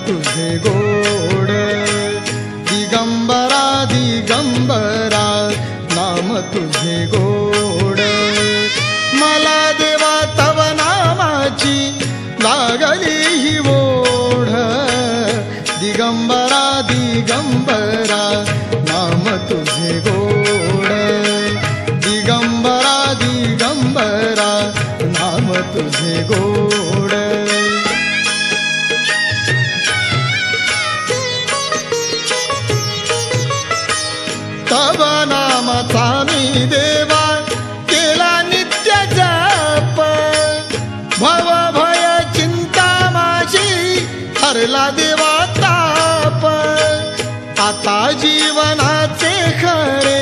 तुझे गोड दिगंबरा दिगंबरा नाम तुझे गोड मला देवा तव नामाची लागली ही ओढ दिगंबरा दिगंबरा नाम तुझे गोड दिगंबरा दिगंबरा नाम तुझे गोड तव नामाचा मी देवा केला नित्य जप भव भय चिंता माझी हरला देवा ताप आता जीवनाचे खरे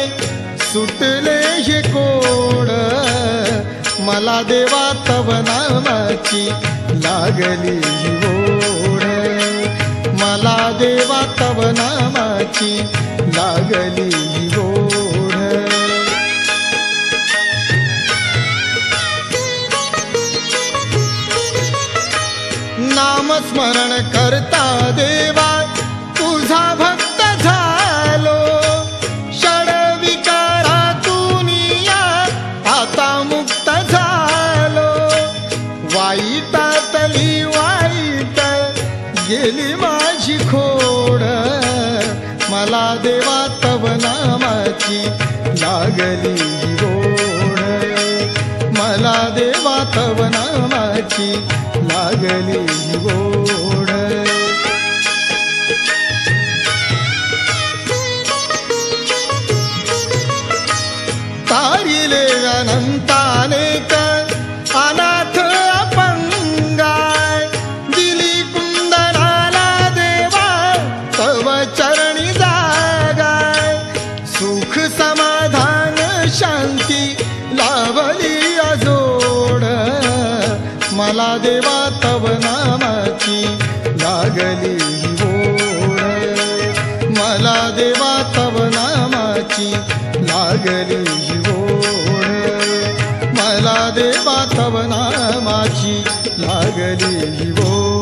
सुटले हे कोड मला देवा तव नामाची लागली ही ओढ मला देवा तव नामाची लागली ही ओढ नामस्मरण करता देवा तुझा भक्त झालो षडविकारातून आता मुक्त झालो वाईटातली वाईट गेली माझी खोड मला देवा तव नामाची लागली ही ओढ मला देवा तव नामाची लागली ही ओढ तारिले अनंताने अनाथ अपंगाय दिली कुंदनाला देवा तव चरणी जागाय सुख समाधान शांती लाभली अजोड मला देवा तव नामाची लागली ही ओढ मला देवा तव नामाची लागली ही ओढ मला देवा तव नामाची लागली ही ओढ